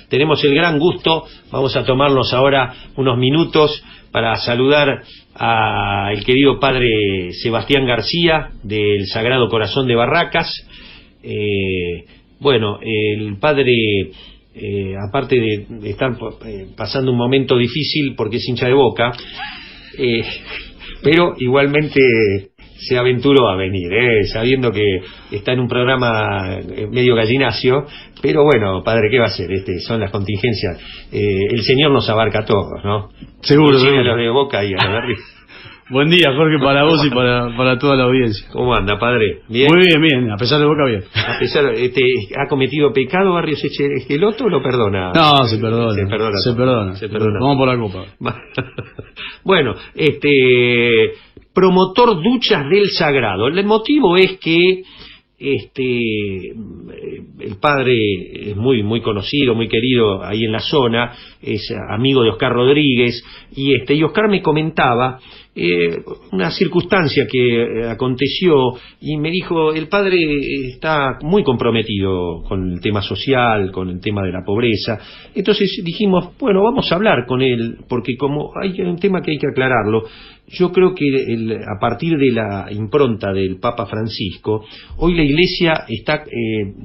tenemos el gran gusto, vamos a tomarnos ahora unos minutos para saludar al querido padre Sebastián García del Sagrado Corazón de Barracas. Bueno, el padre, aparte de estar pasando un momento difícil porque es hincha de Boca, pero igualmente se aventuró a venir, sabiendo que está en un programa medio gallinacio, pero bueno, padre, ¿qué va a hacer? Son las contingencias. El Señor nos abarca a todos, ¿no? Seguro, a los de Boca y a los de River. Buen día, Jorge, para vos y para toda la audiencia. ¿Cómo anda, padre? ¿Bien? Muy bien, bien, a pesar de Boca, bien. A pesar, ¿ha cometido pecado Barrios Esqueloto o lo perdona? No, se perdona. Se perdona. Vamos por la copa. Bueno, promotor Duchas del Sagrado. El motivo es que el padre es muy conocido, muy querido ahí en la zona, es amigo de Oscar Rodríguez, y Oscar me comentaba una circunstancia que aconteció y me dijo: el padre está muy comprometido con el tema social, con el tema de la pobreza. Entonces dijimos, bueno, vamos a hablar con él, porque como hay un tema que hay que aclararlo. Yo creo que a partir de la impronta del Papa Francisco, hoy la Iglesia está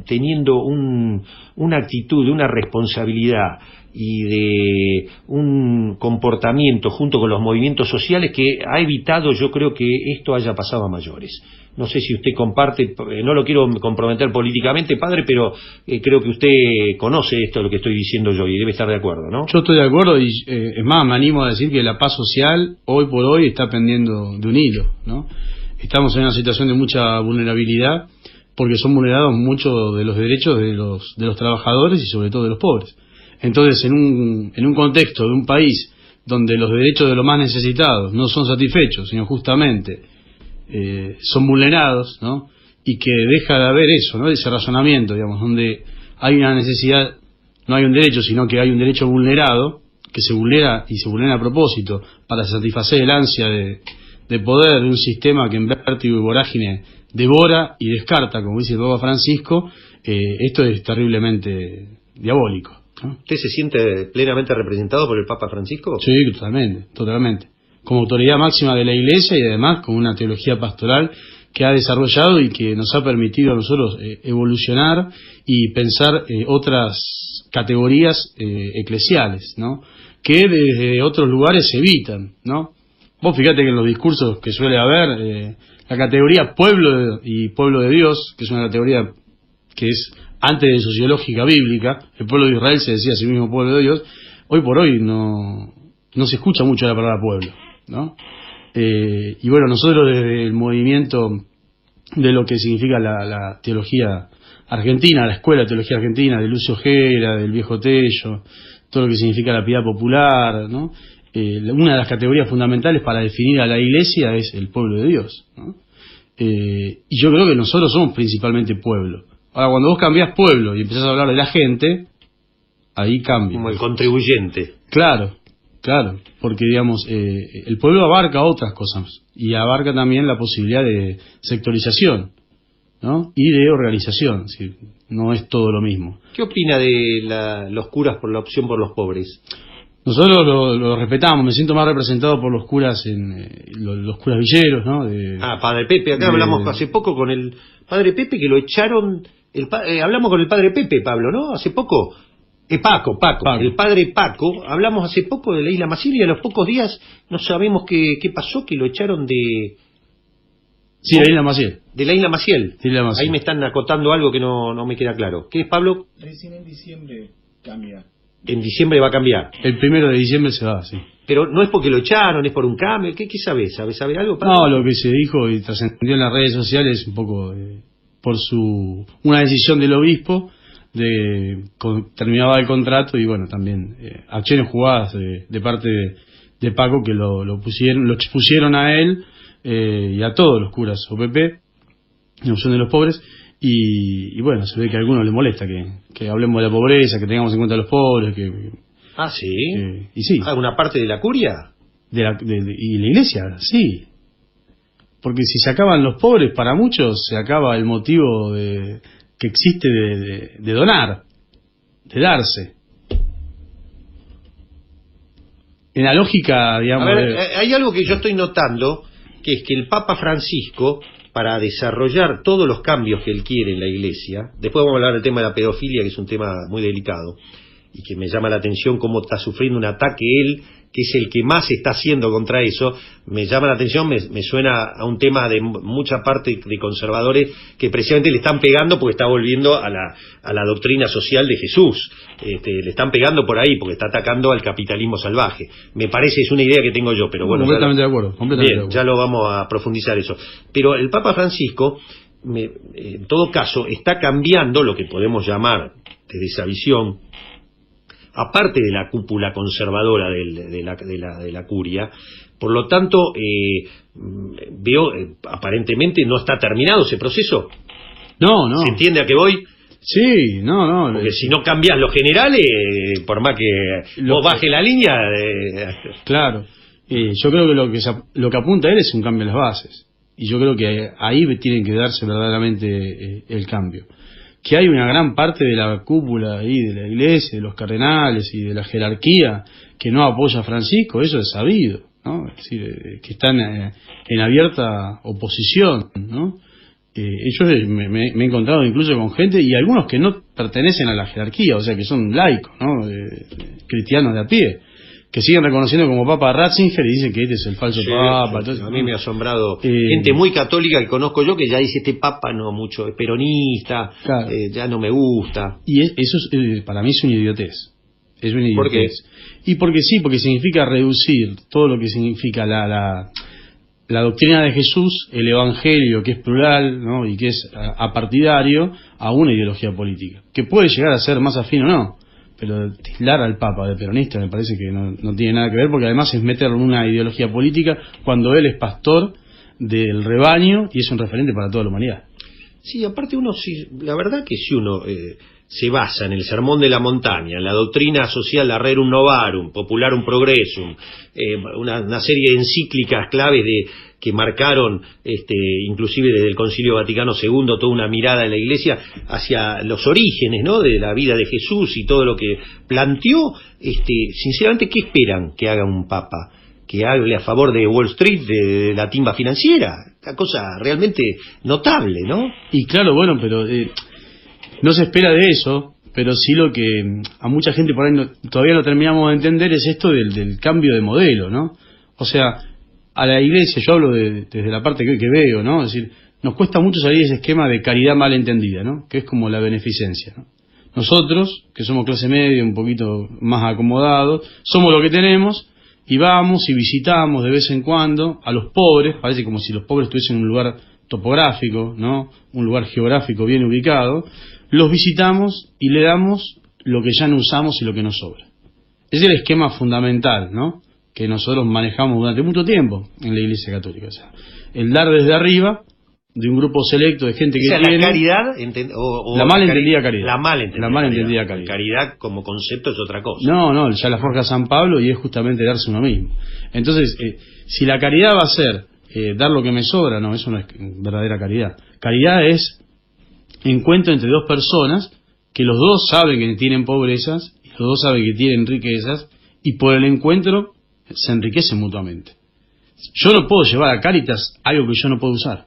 teniendo una actitud, una responsabilidad y de un comportamiento junto con los movimientos sociales que ha evitado, yo creo, que esto haya pasado a mayores. No sé si usted comparte, no lo quiero comprometer políticamente, padre, pero creo que usted conoce esto, lo que estoy diciendo yo, y debe estar de acuerdo, ¿no? Yo estoy de acuerdo, y es más, me animo a decir que la paz social, hoy por hoy, está pendiendo de un hilo, ¿no? Estamos en una situación de mucha vulnerabilidad, porque son vulnerados muchos de los derechos de los trabajadores y sobre todo de los pobres. Entonces, en un contexto de un país donde los derechos de los más necesitados no son satisfechos, sino justamente son vulnerados, ¿no? Y que deja de haber eso, ¿no? Ese razonamiento, digamos, donde hay una necesidad, no hay un derecho, sino que hay un derecho vulnerado, que se vulnera y se vulnera a propósito para satisfacer el ansia de poder de un sistema que en vértigo y vorágine devora y descarta, como dice el Papa Francisco. Esto es terriblemente diabólico, ¿no? ¿Usted se siente plenamente representado por el Papa Francisco? Sí, totalmente. Como autoridad máxima de la Iglesia y además con una teología pastoral que ha desarrollado y que nos ha permitido a nosotros evolucionar y pensar otras categorías eclesiales, ¿no? Que desde otros lugares se evitan, ¿no? Vos fíjate que en los discursos que suele haber, la categoría pueblo y pueblo de Dios, que es una categoría que es antes de sociológica bíblica, el pueblo de Israel se decía a sí mismo pueblo de Dios, hoy por hoy no se escucha mucho la palabra pueblo, ¿no? Y bueno, nosotros desde el movimiento de lo que significa la teología argentina, la Escuela de Teología Argentina, de Lucio Gera, del Viejo Tello, todo lo que significa la piedad popular, ¿no? Una de las categorías fundamentales para definir a la Iglesia es el pueblo de Dios, ¿no? Y yo creo que nosotros somos principalmente pueblo. Ahora, cuando vos cambiás pueblo y empezás a hablar de la gente, ahí cambia. Como el contribuyente. Claro, porque digamos, el pueblo abarca otras cosas y abarca también la posibilidad de sectorización, ¿no? Y de organización, es decir, no es todo lo mismo. ¿Qué opina de los curas por la opción por los pobres? Nosotros lo respetamos, me siento más representado por los curas los curas villeros, ¿no? Padre Pepe, acá hablamos hace poco con el padre Pepe, que lo echaron, hablamos con el padre Pepe, Pablo, ¿no? Hace poco, Paco, el padre Paco, hablamos hace poco de la Isla Maciel y a los pocos días no sabemos qué pasó, que lo echaron de... Sí, la Isla Maciel. De la Isla Maciel. Ahí me están acotando algo que no me queda claro. ¿Qué es, Pablo? Recién en diciembre cambia. En diciembre va a cambiar. El 1 de diciembre se va, sí. Pero no es porque lo echaron, es por un cambio. ¿Qué sabes? ¿Sabes algo, Pablo? No, lo que se dijo y trascendió en las redes sociales un poco por una decisión del obispo terminaba el contrato y bueno, también acciones jugadas de parte de Paco que lo expusieron a él y a todos los curas OPP, en opción de los pobres. Y bueno, se ve que a algunos les molesta que hablemos de la pobreza, que tengamos en cuenta a los pobres. ¿Sí? Y sí. ¿Una parte de la curia? Y la Iglesia, sí. Porque si se acaban los pobres, para muchos se acaba el motivo que existe de donar, de darse. en la lógica, digamos... A ver, hay algo que yo estoy notando, que es que el Papa Francisco, para desarrollar todos los cambios que él quiere en la Iglesia, después vamos a hablar del tema de la pedofilia, que es un tema muy delicado, y que me llama la atención cómo está sufriendo un ataque él, que es el que más está haciendo contra eso. Me llama la atención, me suena a un tema de mucha parte de conservadores que precisamente le están pegando porque está volviendo a la doctrina social de Jesús. Le están pegando por ahí porque está atacando al capitalismo salvaje. Me parece, es una idea que tengo yo, pero bueno... Completamente de acuerdo. Bien, ya lo vamos a profundizar eso. Pero el Papa Francisco, en todo caso, está cambiando lo que podemos llamar, desde esa visión, aparte de la cúpula conservadora de la curia. Por lo tanto, veo, aparentemente no está terminado ese proceso. No. ¿Se entiende a qué voy? Sí, no. Porque si no cambias los generales, por más que vos bajes la línea... Claro. Yo creo que lo que apunta él es un cambio en las bases. Y yo creo que ahí tienen que darse verdaderamente el cambio. Que hay una gran parte de la cúpula ahí de la Iglesia, de los cardenales y de la jerarquía que no apoya a Francisco, eso es sabido, ¿no? Es decir, que están en abierta oposición, ¿no? Ellos me he encontrado incluso con gente, y algunos que no pertenecen a la jerarquía, o sea que son laicos, ¿no? Cristianos de a pie, que siguen reconociendo como Papa a Ratzinger y dicen que este es el falso Papa. Entonces, a mí me ha asombrado gente muy católica que conozco yo que ya dice este Papa no mucho, es peronista, claro. Ya no me gusta. Y eso para mí es una idiotez. Es una idiotez. ¿Por qué? Y porque significa reducir todo lo que significa la doctrina de Jesús, el Evangelio, que es plural, ¿no? Y que es apartidario, a una ideología política, que puede llegar a ser más afín o no. Pero tildar al Papa de peronista me parece que no tiene nada que ver, porque además es meterlo en una ideología política cuando él es pastor del rebaño y es un referente para toda la humanidad. Sí, aparte la verdad que si uno se basa en el Sermón de la Montaña, en la doctrina social de Rerum Novarum, Popularum Progressum, una serie de encíclicas claves que marcaron, inclusive desde el Concilio Vaticano II, toda una mirada de la Iglesia hacia los orígenes, ¿no?, de la vida de Jesús y todo lo que planteó. Sinceramente, ¿qué esperan que haga un Papa? Que hable a favor de Wall Street, de la timba financiera, una cosa realmente notable, ¿no? Y claro, bueno, pero no se espera de eso, pero sí lo que a mucha gente por ahí todavía no terminamos de entender es esto del cambio de modelo, ¿no? O sea, a la Iglesia, yo hablo desde la parte que veo, ¿no? Es decir, nos cuesta mucho salir de ese esquema de caridad mal entendida, ¿no? Que es como la beneficencia, ¿no? Nosotros, que somos clase media, un poquito más acomodados, somos lo que tenemos y vamos y visitamos de vez en cuando a los pobres, parece como si los pobres estuviesen en un lugar topográfico, ¿no? Un lugar geográfico bien ubicado, los visitamos y le damos lo que ya no usamos y lo que nos sobra. Ese es el esquema fundamental, ¿no?, que nosotros manejamos durante mucho tiempo en la Iglesia Católica. O sea, el dar desde arriba de un grupo selecto de gente que tiene... la caridad... la mal entendida caridad. La mal entendida caridad. Caridad como concepto es otra cosa. No, ya la forja San Pablo y es justamente darse uno mismo. Entonces, si la caridad va a ser dar lo que me sobra, no, eso no es verdadera caridad. Caridad es encuentro entre dos personas que los dos saben que tienen pobrezas, y los dos saben que tienen riquezas, y por el encuentro se enriquecen mutuamente. Yo no puedo llevar a Cáritas algo que yo no puedo usar,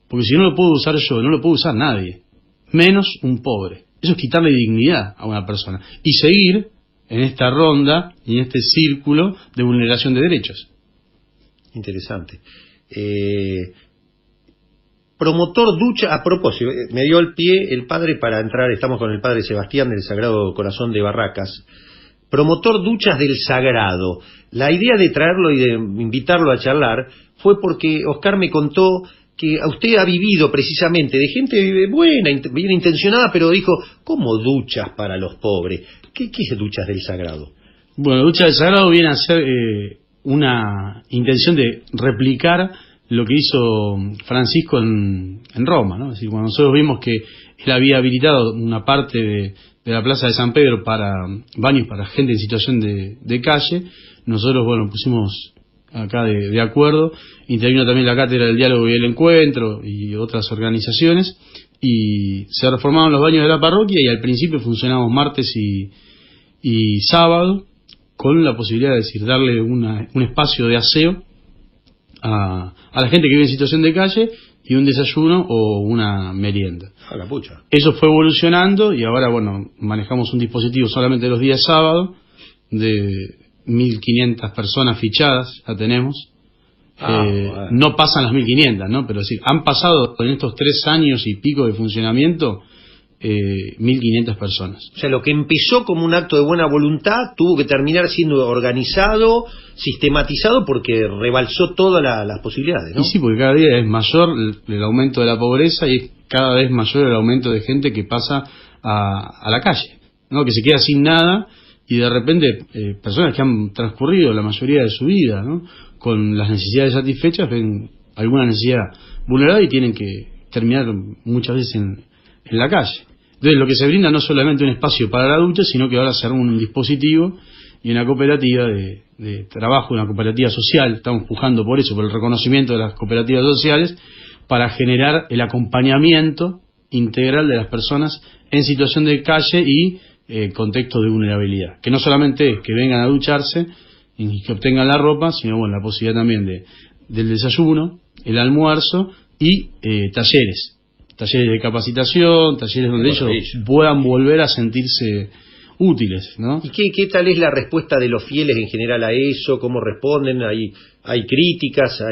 porque si no lo puedo usar yo, no lo puede usar nadie, menos un pobre. Eso es quitarle dignidad a una persona y seguir en esta ronda y en este círculo de vulneración de derechos. Interesante. Promotor ducha, a propósito, me dio el pie el padre para entrar, estamos con el padre Sebastián del Sagrado Corazón de Barracas. Promotor duchas del Sagrado. La idea de traerlo y de invitarlo a charlar fue porque Oscar me contó que usted ha vivido precisamente de gente buena, bien intencionada, pero dijo, ¿cómo duchas para los pobres? ¿Qué es duchas del Sagrado? Bueno, duchas del Sagrado viene a ser una intención de replicar lo que hizo Francisco en Roma, ¿no? Es decir, cuando nosotros vimos que él había habilitado una parte de la Plaza de San Pedro para baños para gente en situación de calle, nosotros, bueno, pusimos acá de acuerdo, intervino también la Cátedra del Diálogo y el Encuentro y otras organizaciones, y se reformaron los baños de la parroquia, y al principio funcionamos martes y sábado, con la posibilidad de decir, darle un espacio de aseo a la gente que vive en situación de calle y un desayuno o una merienda. A la pucha. Eso fue evolucionando y ahora, bueno, manejamos un dispositivo solamente los días sábados de 1.500 personas fichadas, ya tenemos. Bueno. No pasan las 1.500, ¿no? Pero sí, han pasado en estos 3 años y pico de funcionamiento 1.500 personas. O sea, lo que empezó como un acto de buena voluntad tuvo que terminar siendo organizado, sistematizado, porque rebalsó todas las posibilidades, ¿no? Y sí, porque cada día es mayor el aumento de la pobreza y es cada vez mayor el aumento de gente que pasa a la calle, ¿no? Que se queda sin nada y de repente personas que han transcurrido la mayoría de su vida, ¿no?, con las necesidades satisfechas, ven alguna necesidad vulnerada y tienen que terminar muchas veces en la calle. Entonces lo que se brinda no es solamente un espacio para la ducha, sino que ahora se arma un dispositivo y una cooperativa de trabajo, una cooperativa social. Estamos pujando por eso, por el reconocimiento de las cooperativas sociales, para generar el acompañamiento integral de las personas en situación de calle y contexto de vulnerabilidad. Que no solamente es que vengan a ducharse y que obtengan la ropa, sino bueno, la posibilidad también del desayuno, el almuerzo y talleres de capacitación, talleres donde ellos puedan volver a sentirse útiles, ¿no? ¿Y qué tal es la respuesta de los fieles en general a eso? ¿Cómo responden? ¿Hay críticas?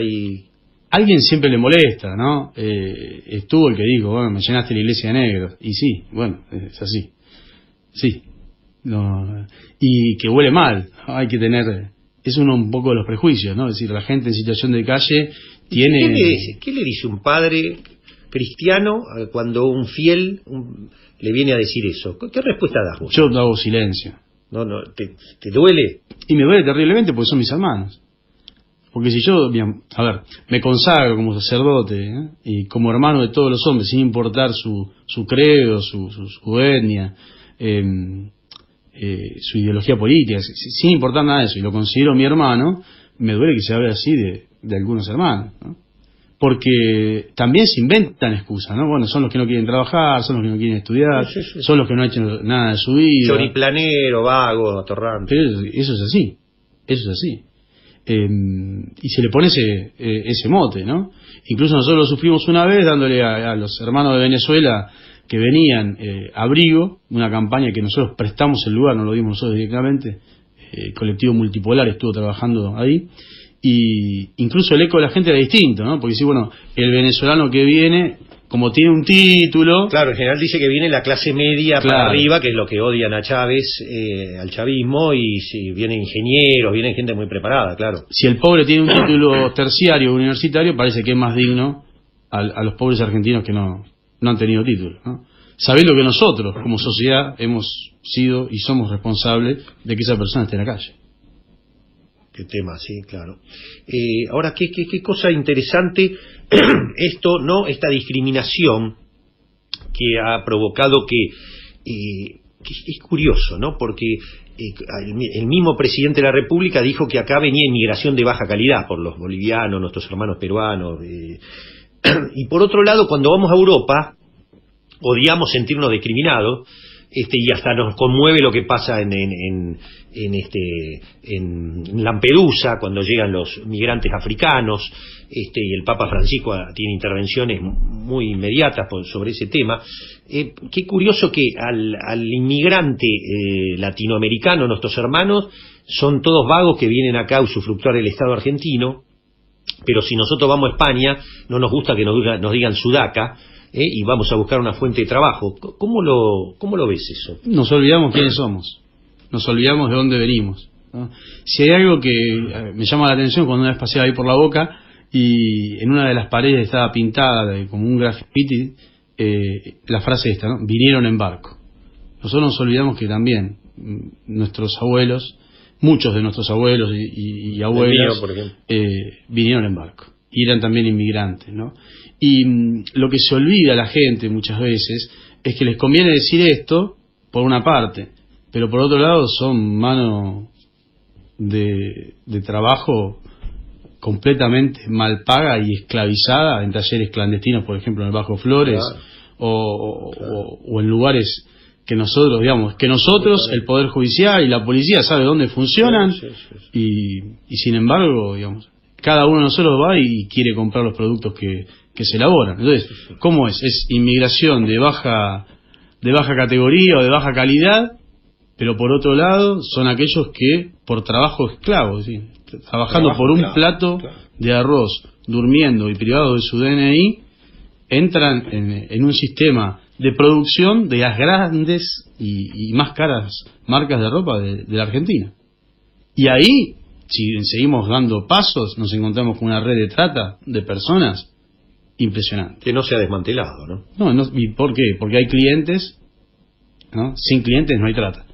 Alguien siempre le molesta, ¿no? Estuvo el que dijo, bueno, me llenaste la iglesia de negros. Y sí, bueno, es así. Sí. No, y que huele mal, ¿no? Hay que tener... Es un poco de los prejuicios, ¿no? Es decir, la gente en situación de calle tiene... ¿Qué le dice un padre cristiano cuando un fiel le viene a decir eso? ¿Qué respuesta das vos? Yo hago silencio. No, ¿te duele? Y me duele terriblemente porque son mis hermanos. Porque si yo, me consagro como sacerdote, y como hermano de todos los hombres, sin importar su credo, su etnia, su ideología política, sin importar nada de eso, y lo considero mi hermano, me duele que se hable así de algunos hermanos, ¿no? Porque también se inventan excusas, ¿no? Bueno, son los que no quieren trabajar, son los que no quieren estudiar, sí. Son los que no han hecho nada de su vida. Choriplanero, vago, atorrante. Pero eso es así. Y se le pone ese mote, ¿no? Incluso nosotros lo sufrimos una vez dándole a los hermanos de Venezuela que venían abrigo, una campaña que nosotros prestamos el lugar, no lo dimos nosotros directamente, el colectivo Multipolar estuvo trabajando ahí, y incluso el eco de la gente era distinto, ¿no? Porque sí, bueno, el venezolano que viene, como tiene un título... Claro, en general dice que viene la clase media, claro, para arriba, que es lo que odian a Chávez, al chavismo, y si vienen ingenieros, vienen gente muy preparada, claro. Si el pobre tiene un título terciario o universitario, parece que es más digno a los pobres argentinos que no han tenido título, ¿no? Sabiendo que nosotros, como sociedad, hemos sido y somos responsables de que esa persona esté en la calle. Qué tema, sí, claro. Ahora, qué cosa interesante esto, ¿no? Esta discriminación que ha provocado que es curioso, ¿no? Porque el mismo presidente de la República dijo que acá venía inmigración de baja calidad por los bolivianos, nuestros hermanos peruanos. Y por otro lado, cuando vamos a Europa, odiamos sentirnos discriminados, y hasta nos conmueve lo que pasa en Lampedusa, cuando llegan los migrantes africanos, y el Papa Francisco tiene intervenciones muy inmediatas sobre ese tema. Qué curioso que al inmigrante latinoamericano, nuestros hermanos, son todos vagos que vienen acá a usufructuar el Estado argentino, pero si nosotros vamos a España, no nos gusta que nos digan sudaca, y vamos a buscar una fuente de trabajo. ¿Cómo lo ves eso? Nos olvidamos quiénes somos, nos olvidamos de dónde venimos, ¿no? Si hay algo que me llama la atención, cuando una vez pasé ahí por la Boca y en una de las paredes estaba pintada como un graffiti la frase esta, ¿no? Vinieron en barco. Nosotros nos olvidamos que también nuestros abuelos, muchos de nuestros abuelos y abuelas, por ejemplo, vinieron en barco y eran también inmigrantes, ¿no? Y lo que se olvida a la gente muchas veces es que les conviene decir esto por una parte, pero por otro lado son mano de trabajo completamente mal paga y esclavizada en talleres clandestinos, por ejemplo en el Bajo Flores, claro, o en lugares nosotros, el Poder Judicial y la policía sabe dónde funcionan, y sin embargo, digamos, cada uno de nosotros va y quiere comprar los productos que se elaboran. Entonces, ¿cómo es? Es inmigración de baja categoría o de baja calidad, pero por otro lado son aquellos que por trabajo esclavo, ¿sí? Trabajando por un plato de arroz, durmiendo y privados de su DNI, entran en un sistema de producción de las grandes y más caras marcas de ropa de la Argentina. Y ahí, si seguimos dando pasos, nos encontramos con una red de trata de personas impresionante. Que no se ha desmantelado, ¿no? No, ¿y por qué? Porque hay clientes, ¿no? Sin clientes no hay trata.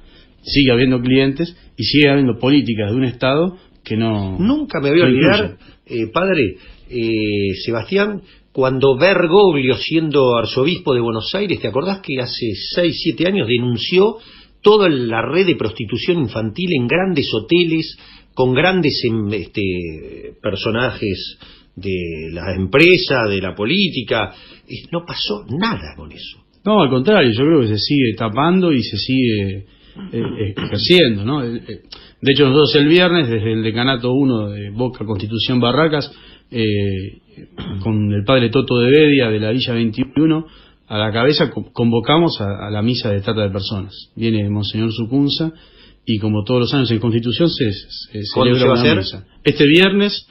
Sigue habiendo clientes y sigue habiendo políticas de un Estado que no... Nunca me voy a olvidar, padre, Sebastián, cuando Bergoglio, siendo arzobispo de Buenos Aires, ¿te acordás que hace 6, 7 años denunció toda la red de prostitución infantil en grandes hoteles, con grandes personajes de la empresa, de la política? No pasó nada con eso. No, al contrario, yo creo que se sigue tapando y se sigue ejerciendo, ¿no? De hecho, nosotros el viernes, desde el Decanato 1 de Boca Constitución Barracas, con el padre Toto de Bedia de la Villa 21 a la cabeza, convocamos a la misa de trata de personas. Viene Monseñor Sucunza y, como todos los años en Constitución, se celebra una misa. Este viernes,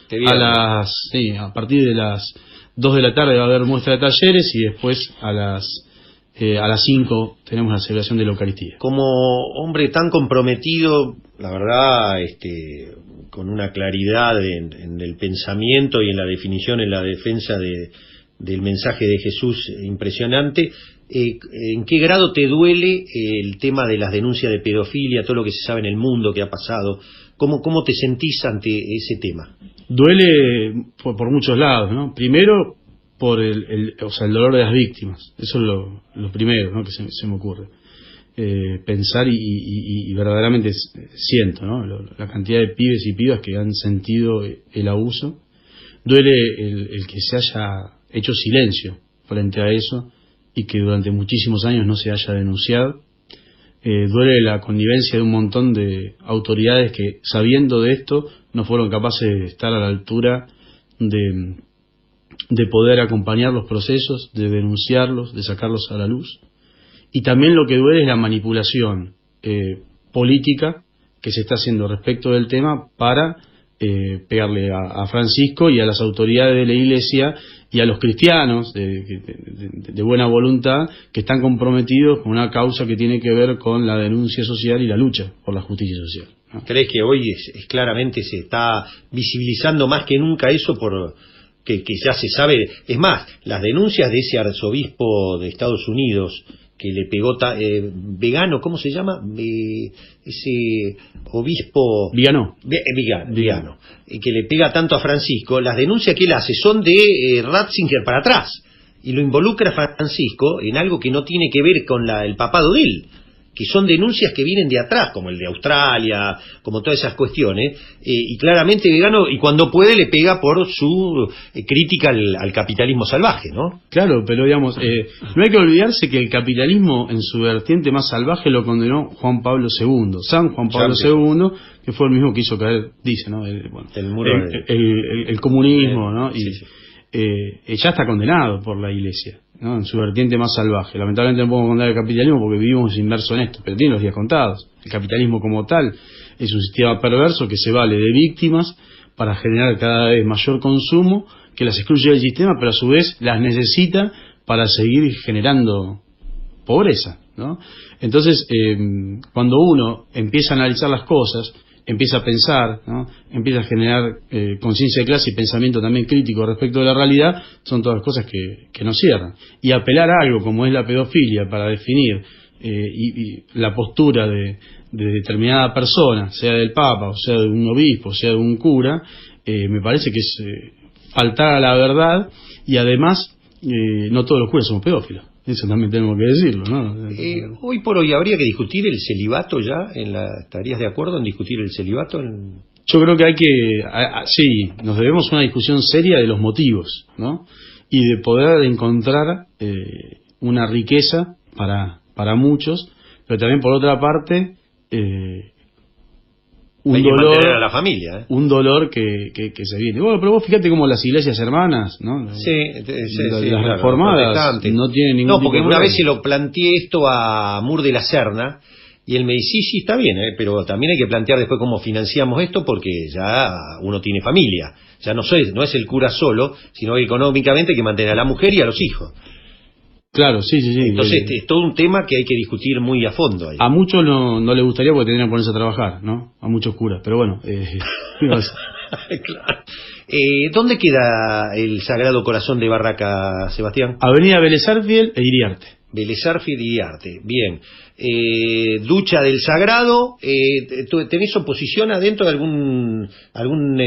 a partir de las 2 de la tarde va a haber muestra de talleres, y después a las 5 tenemos la celebración de la Eucaristía. Como hombre tan comprometido, la verdad, con una claridad en el pensamiento y en la definición, en la defensa del mensaje de Jesús impresionante, ¿en qué grado te duele el tema de las denuncias de pedofilia, todo lo que se sabe en el mundo que ha pasado? ¿Cómo te sentís ante ese tema? Duele por muchos lados, ¿no? Primero, por el dolor de las víctimas. Eso es lo primero, ¿no?, que se me ocurre. Pensar y verdaderamente siento, ¿no?, la cantidad de pibes y pibas que han sentido el abuso. Duele el que se haya hecho silencio frente a eso y que durante muchísimos años no se haya denunciado. Duele la connivencia de un montón de autoridades que, sabiendo de esto, no fueron capaces de estar a la altura de poder acompañar los procesos, de denunciarlos, de sacarlos a la luz. Y también lo que duele es la manipulación política que se está haciendo respecto del tema para pegarle a Francisco y a las autoridades de la Iglesia y a los cristianos de buena voluntad que están comprometidos con una causa que tiene que ver con la denuncia social y la lucha por la justicia social, ¿no? ¿Crees que hoy es claramente se está visibilizando más que nunca eso que ya se sabe? Es más, las denuncias de ese arzobispo de Estados Unidos que le pegó vegano, ¿cómo se llama? Ese obispo Vigano, que le pega tanto a Francisco, las denuncias que él hace son de Ratzinger para atrás, y lo involucra a Francisco en algo que no tiene que ver con el papado de él, que son denuncias que vienen de atrás, como el de Australia, como todas esas cuestiones, y claramente Vegano, y cuando puede le pega por su crítica al capitalismo salvaje, ¿no? Claro, pero digamos, no hay que olvidarse que el capitalismo en su vertiente más salvaje lo condenó Juan Pablo II, San Juan Pablo II, que fue el mismo que hizo caer, dice, ¿no?, el comunismo, ¿no? Ya está condenado por la Iglesia, ¿no?, en su vertiente más salvaje. Lamentablemente no podemos condenar el capitalismo porque vivimos inmersos en esto, pero tiene los días contados. El capitalismo como tal es un sistema perverso que se vale de víctimas para generar cada vez mayor consumo, que las excluye del sistema, pero a su vez las necesita para seguir generando pobreza, ¿no? Entonces, cuando uno empieza a analizar las cosas, empieza a pensar, ¿no?, empieza a generar conciencia de clase y pensamiento también crítico respecto de la realidad, son todas cosas que nos cierran. Y apelar a algo como es la pedofilia para definir y la postura de determinada persona, sea del Papa, o sea de un obispo, o sea de un cura, me parece que es faltar a la verdad, y además no todos los curas somos pedófilos. Eso también tenemos que decirlo, ¿no? Hoy por hoy habría que discutir el celibato ya. ¿Estarías de acuerdo en discutir el celibato? Yo creo que hay que... sí, nos debemos una discusión seria de los motivos, ¿no? Y de poder encontrar una riqueza para muchos pero también por otra parte un hay que dolor mantener a la familia, un dolor que se viene. Bueno, pero vos fíjate como las iglesias hermanas, ¿no? Las reformadas no tienen ningún tipo porque de una problema. vez se lo planteé esto a Mur de la Serna y él me dice, sí, está bien, pero también hay que plantear después cómo financiamos esto porque ya uno tiene familia, ya no es el cura solo, sino que económicamente hay que mantener a la mujer y a los hijos. Claro, sí. Entonces es todo un tema que hay que discutir muy a fondo ahí. A muchos no les gustaría porque tendrían que ponerse a trabajar, ¿no? A muchos curas, pero bueno. Claro. ¿Dónde queda el Sagrado Corazón de Barraca, Sebastián? Avenida Vélez Arfiel e Iriarte. Vélez Arfiel y Iriarte, bien. Ducha del Sagrado, ¿tenés oposición adentro de alguna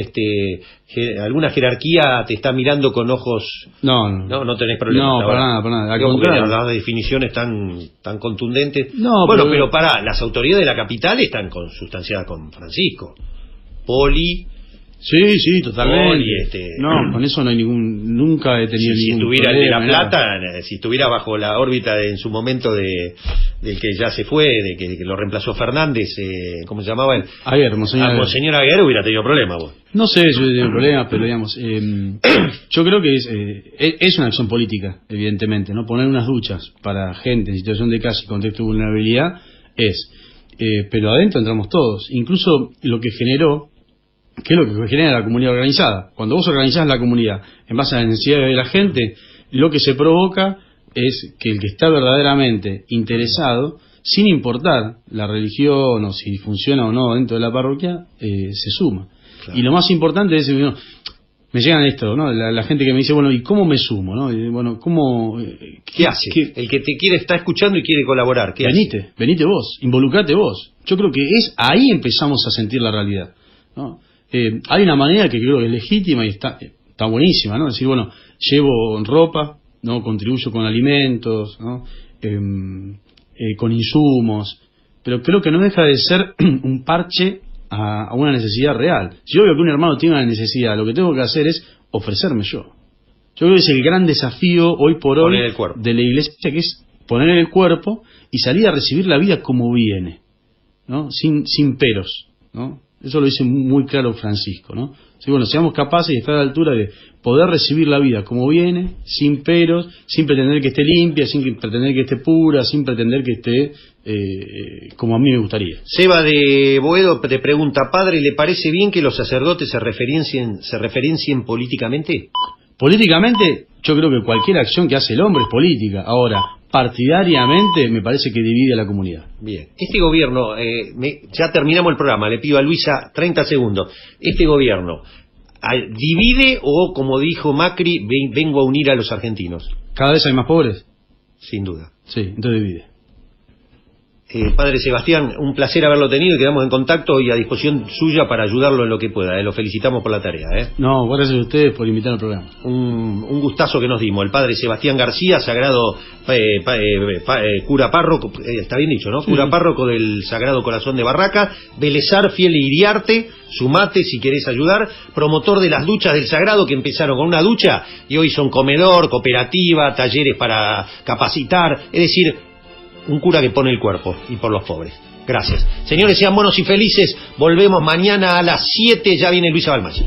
jerarquía? ¿Te está mirando con ojos? No tenés problema. No, para nada. Al contrario, las definiciones tan contundentes. No, bueno, pero las autoridades de la capital están consustanciadas con Francisco. Poli. Sí, totalmente. No, con eso no hay nunca he tenido si ningún estuviera problema. el de La Plata, si estuviera bajo la órbita en su momento del que ya se fue, de que lo reemplazó Fernández, ¿cómo se llamaba? Monseñor Aguirre, hubiera tenido problemas vos. No sé si hubiera tenido problemas, pero digamos, yo creo que es una acción política, evidentemente, ¿no? Poner unas duchas para gente en situación de calle y contexto de vulnerabilidad pero adentro entramos todos. Incluso lo que generó, ¿qué es lo que genera la comunidad organizada? Cuando vos organizás la comunidad en base a las necesidades de la gente, lo que se provoca es que el que está verdaderamente interesado, sin importar la religión o si funciona o no dentro de la parroquia, se suma. Claro. Y lo más importante es, me llegan esto, ¿no? La gente que me dice, bueno, ¿y cómo me sumo? ¿No? Y, bueno, ¿cómo? ¿Qué hace? El que te está escuchando y quiere colaborar, ¿qué hace? Venite vos, involucrate vos. Yo creo que ahí empezamos a sentir la realidad, ¿no? Hay una manera que creo que es legítima y está buenísima, ¿no? Decir, bueno, llevo ropa, ¿no? Contribuyo con alimentos, ¿no? Con insumos, pero creo que no deja de ser un parche a una necesidad real. Si yo veo que un hermano tiene una necesidad, lo que tengo que hacer es ofrecerme yo. Yo creo que es el gran desafío hoy por hoy de la iglesia, que es poner el cuerpo y salir a recibir la vida como viene, ¿no? Sin peros, ¿no? Eso lo dice muy claro Francisco, ¿no? Así, bueno, seamos capaces de estar a la altura de poder recibir la vida como viene, sin peros, sin pretender que esté limpia, sin pretender que esté pura, sin pretender que esté como a mí me gustaría. Seba de Boedo te pregunta, padre, ¿le parece bien que los sacerdotes se referencien políticamente? Políticamente, yo creo que cualquier acción que hace el hombre es política. Ahora, partidariamente, me parece que divide a la comunidad. Bien. Este gobierno, ya terminamos el programa, le pido a Luisa 30 segundos. Este gobierno, ¿divide o, como dijo Macri, vengo a unir a los argentinos? ¿Cada vez hay más pobres? Sin duda. Sí, entonces divide. Padre Sebastián, un placer haberlo tenido y quedamos en contacto y a disposición suya para ayudarlo en lo que pueda. Lo felicitamos por la tarea. No, gracias a ustedes por invitar al programa. Un gustazo que nos dimos. El Padre Sebastián García, sagrado cura párroco, está bien dicho, ¿no? Sí. Cura párroco del Sagrado Corazón de Barraca, Vélez Arfiel e Iriarte, sumate si querés ayudar, promotor de las duchas del Sagrado que empezaron con una ducha y hoy son comedor, cooperativa, talleres para capacitar, es decir, un cura que pone el cuerpo y por los pobres. Gracias. Señores, sean buenos y felices. Volvemos mañana a las 7. Ya viene Luisa Balmacchi.